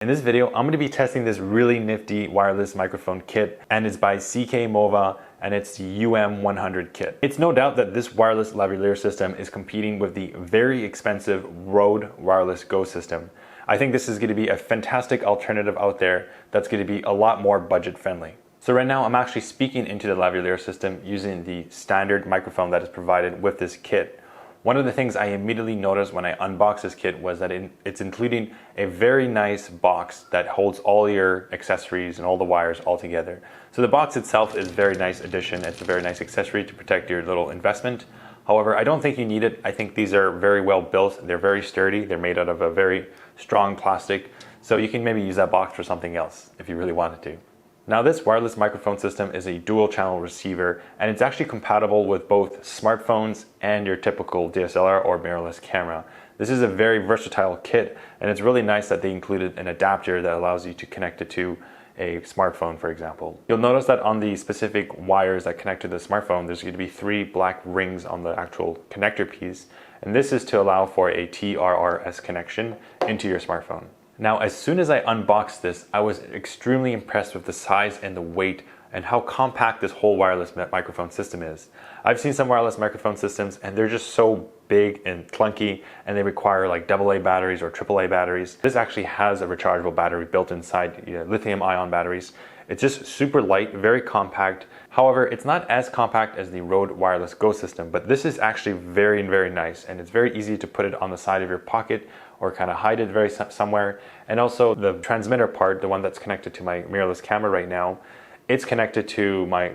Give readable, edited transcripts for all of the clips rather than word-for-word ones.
In this video, I'm going to be testing this really nifty wireless microphone kit, and it's by CKMOVA, and it's the UM100 kit. It's no doubt that this wireless lavalier system is competing with the very expensive Rode Wireless Go system. I think this is going to be a fantastic alternative out there that's going to be a lot more budget friendly. So right now I'm actually speaking into the lavalier system using the standard microphone that is provided with this kit. One of the things I immediately noticed when I unboxed this kit was that it's including a very nice box that holds all your accessories and all the wires all together. So the box itself is a very nice addition. It's a very nice accessory to protect your little investment. However, I don't think you need it. I think these are very well built. They're very sturdy. They're made out of a very strong plastic. So you can maybe use that box for something else if you really wanted to. Now this wireless microphone system is a dual channel receiver, and it's actually compatible with both smartphones and your typical DSLR or mirrorless camera. This is a very versatile kit, and it's really nice that they included an adapter that allows you to connect it to a smartphone, for example. You'll notice that on the specific wires that connect to the smartphone, there's going to be 3 black rings on the actual connector piece, and this is to allow for a TRRS connection into your smartphone. Now, as soon as I unboxed this, I was extremely impressed with the size and the weight and how compact this whole wireless microphone system is. I've seen some wireless microphone systems and they're just so big and clunky, and they require like AA batteries or AAA batteries. This actually has a rechargeable battery built inside, lithium ion batteries. It's just super light, very compact. However, it's not as compact as the Rode Wireless Go system, but this is actually very, very nice, and it's very easy to put it on the side of your pocket or kind of hide it somewhere. And also the transmitter part, the one that's connected to my mirrorless camera right now, it's connected to my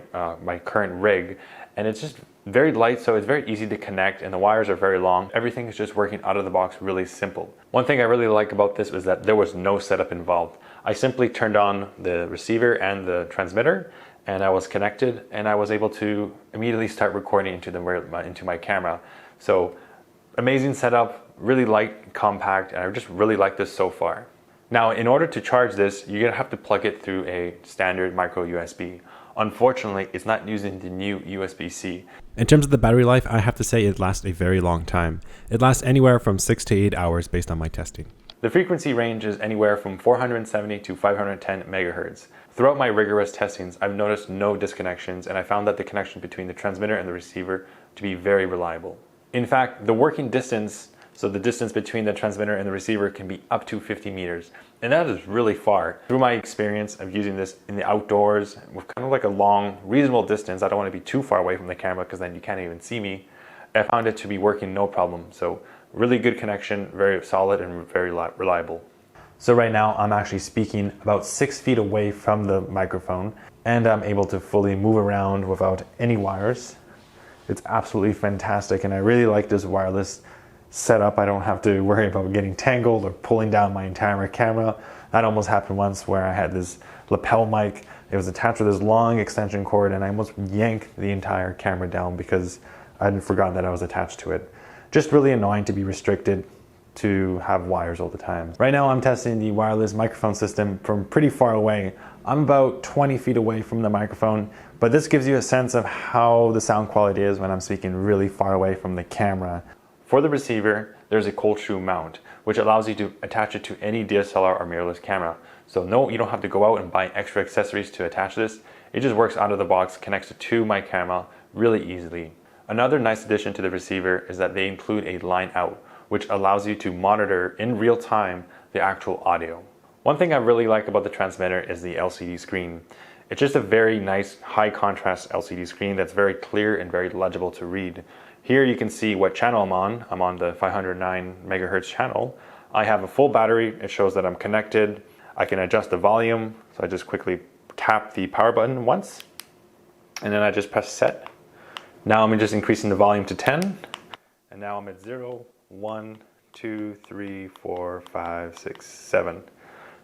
current rig, and it's just very light, so it's very easy to connect, and the wires are very long. Everything is just working out of the box really simple. One thing I really like about this was that there was no setup involved. I simply turned on the receiver and the transmitter, and I was connected, and I was able to immediately start recording into my camera. So amazing setup, really light, compact, and I just really like this so far. Now, in order to charge this, you're gonna have to plug it through a standard micro USB. Unfortunately, it's not using the new USB-C. In terms of the battery life, I have to say it lasts a very long time. It lasts anywhere from 6 to 8 hours based on my testing. The frequency range is anywhere from 470 to 510 megahertz. Throughout my rigorous testings, I've noticed no disconnections, and I found that the connection between the transmitter and the receiver to be very reliable. In fact, the working distance, so the distance between the transmitter and the receiver, can be up to 50 meters. And that is really far. Through my experience of using this in the outdoors with kind of like a long, reasonable distance, I don't want to be too far away from the camera because then you can't even see me, I found it to be working no problem. So really good connection, very solid and very reliable. So right now I'm actually speaking about 6 feet away from the microphone, and I'm able to fully move around without any wires. It's absolutely fantastic, and I really like this wireless setup. I don't have to worry about getting tangled or pulling down my entire camera. That almost happened once where I had this lapel mic. It was attached with this long extension cord, and I almost yanked the entire camera down because I had forgotten that I was attached to it. Just really annoying to be restricted to have wires all the time. Right now I'm testing the wireless microphone system from pretty far away. I'm about 20 feet away from the microphone, but this gives you a sense of how the sound quality is when I'm speaking really far away from the camera. For the receiver, there's a cold shoe mount, which allows you to attach it to any DSLR or mirrorless camera. So no, you don't have to go out and buy extra accessories to attach this. It just works out of the box, connects it to my camera really easily. Another nice addition to the receiver is that they include a line out, which allows you to monitor in real time the actual audio. One thing I really like about the transmitter is the LCD screen. It's just a very nice high contrast LCD screen that's very clear and very legible to read. Here you can see what channel I'm on. I'm on the 509 megahertz channel. I have a full battery. It shows that I'm connected. I can adjust the volume. So I just quickly tap the power button once, and then I just press set. Now I'm just increasing the volume to 10, and now I'm at 0, 1, 2, 3, 4, 5, 6, 7.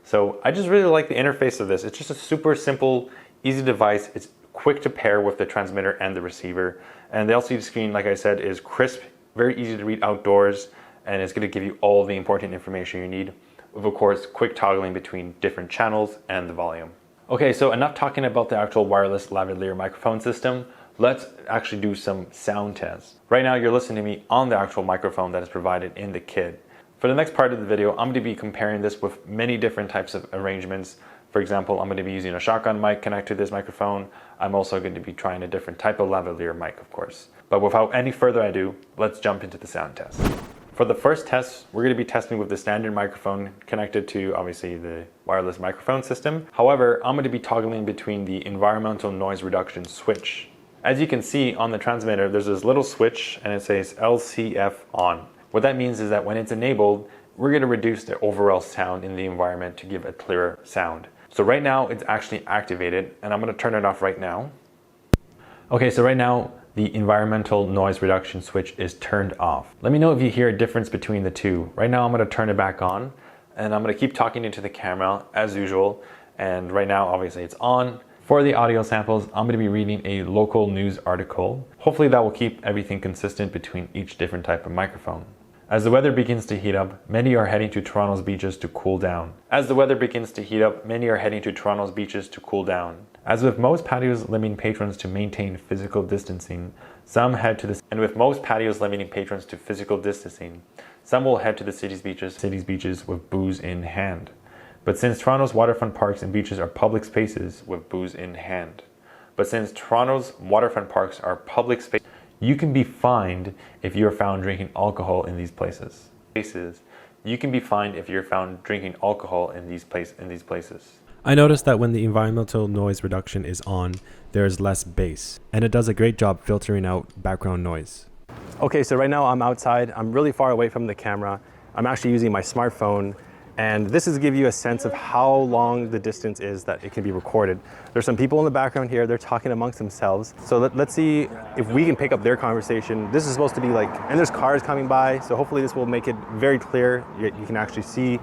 So I just really like the interface of this. It's just a super simple, easy device. It's quick to pair with the transmitter and the receiver. And the LCD screen, like I said, is crisp, very easy to read outdoors, and it's going to give you all the important information you need, with of course quick toggling between different channels and the volume. Okay, so enough talking about the actual wireless lavalier microphone system. Let's actually do some sound tests. Right now you're listening to me on the actual microphone that is provided in the kit. For the next part of the video, I'm going to be comparing this with many different types of arrangements. For example, I'm going to be using a shotgun mic connected to this microphone. I'm also going to be trying a different type of lavalier mic, of course. But without any further ado, let's jump into the sound test. For the first test, we're going to be testing with the standard microphone connected to, obviously, the wireless microphone system. However, I'm going to be toggling between the environmental noise reduction switch. As you can see on the transmitter, there's this little switch and it says LCF on. What that means is that when it's enabled, we're going to reduce the overall sound in the environment to give a clearer sound. So right now it's actually activated and I'm going to turn it off right now. Okay, so right now the environmental noise reduction switch is turned off. Let me know if you hear a difference between the two. Right now I'm going to turn it back on and I'm going to keep talking into the camera as usual. And right now obviously it's on. For the audio samples, I'm going to be reading a local news article. Hopefully that will keep everything consistent between each different type of microphone. As the weather begins to heat up, many are heading to Toronto's beaches to cool down. As the weather begins to heat up, many are heading to Toronto's beaches to cool down. As with most patios limiting patrons to maintain physical distancing, some head to the some will head to the city's beaches with booze in hand. But since Toronto's waterfront parks and beaches are public spaces with booze in hand. You can be fined if you are found drinking alcohol in these places. You can be fined if you're found drinking alcohol in these places. I noticed that when the environmental noise reduction is on, there is less bass, and it does a great job filtering out background noise. Okay, so right now I'm outside. I'm really far away from the camera. I'm actually using my smartphone, and this is to give you a sense of how long the distance is that it can be recorded. There's some people in the background here, they're talking amongst themselves. So let's see if we can pick up their conversation. This is supposed to be like, and there's cars coming by, so hopefully this will make it very clear. You can actually see,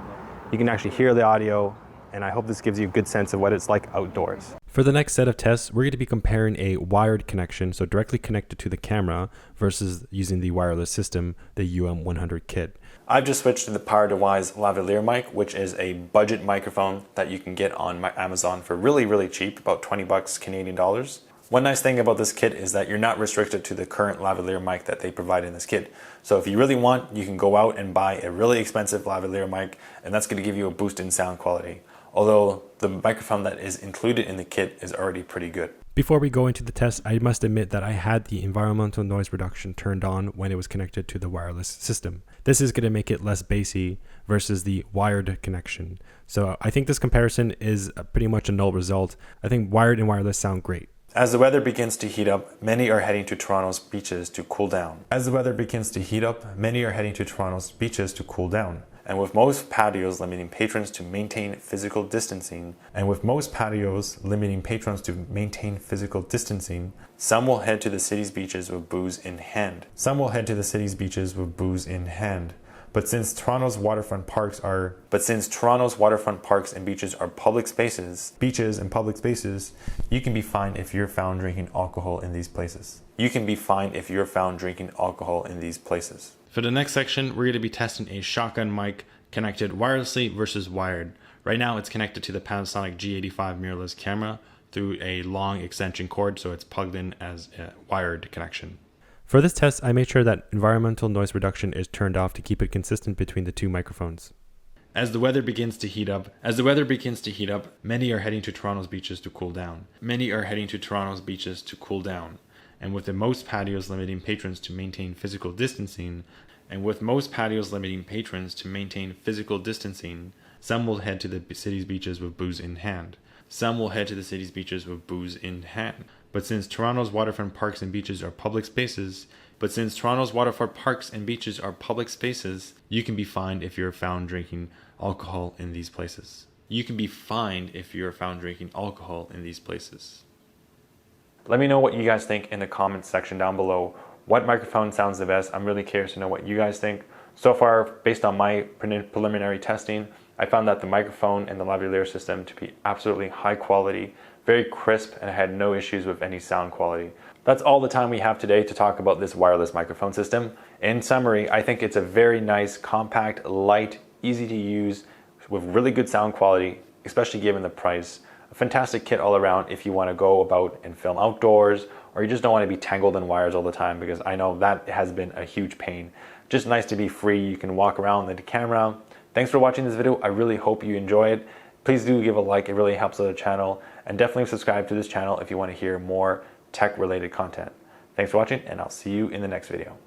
you can actually hear the audio, and I hope this gives you a good sense of what it's like outdoors. For the next set of tests, we're going to be comparing a wired connection, so directly connected to the camera, versus using the wireless system, the UM100 kit. I've just switched to the Power Device lavalier mic, which is a budget microphone that you can get on Amazon for really, really cheap, about 20 bucks Canadian dollars. One nice thing about this kit is that you're not restricted to the current lavalier mic that they provide in this kit. So if you really want, you can go out and buy a really expensive lavalier mic, and that's going to give you a boost in sound quality. Although the microphone that is included in the kit is already pretty good. Before we go into the test, I must admit that I had the environmental noise reduction turned on when it was connected to the wireless system. This is going to make it less bassy versus the wired connection. So I think this comparison is pretty much a null result. I think wired and wireless sound great. As the weather begins to heat up, many are heading to Toronto's beaches to cool down. And with most patios limiting patrons to maintain physical distancing, some will head to the city's beaches with booze in hand. But since Toronto's waterfront parks and beaches are public spaces, you can be fined if you're found drinking alcohol in these places. For the next section, we're going to be testing a shotgun mic connected wirelessly versus wired. Right now it's connected to the Panasonic G85 mirrorless camera through a long extension cord, so it's plugged in as a wired connection. For this test, I made sure that environmental noise reduction is turned off to keep it consistent between the two microphones. As the weather begins to heat up, many are heading to Toronto's beaches to cool down. And with most patios limiting patrons to maintain physical distancing, some will head to the city's beaches with booze in hand. But since Toronto's waterfront parks and beaches are public spaces, you can be fined if you're found drinking alcohol in these places. Let me know what you guys think in the comments section down below. What microphone sounds the best? I'm really curious to know what you guys think. So far, based on my preliminary testing, I found that the microphone and the lavalier system to be absolutely high quality, very crisp, and I had no issues with any sound quality. That's all the time we have today to talk about this wireless microphone system. In summary, I think it's a very nice, compact, light, easy to use, with really good sound quality, especially given the price. A fantastic kit all around if you want to go about and film outdoors, or you just don't want to be tangled in wires all the time, because I know that has been a huge pain. Just nice to be free. You can walk around with the camera. Thanks for watching this video. I really hope you enjoy it. Please do give a like. It really helps the channel. And definitely subscribe to this channel if you want to hear more tech related content. Thanks for watching, and I'll see you in the next video.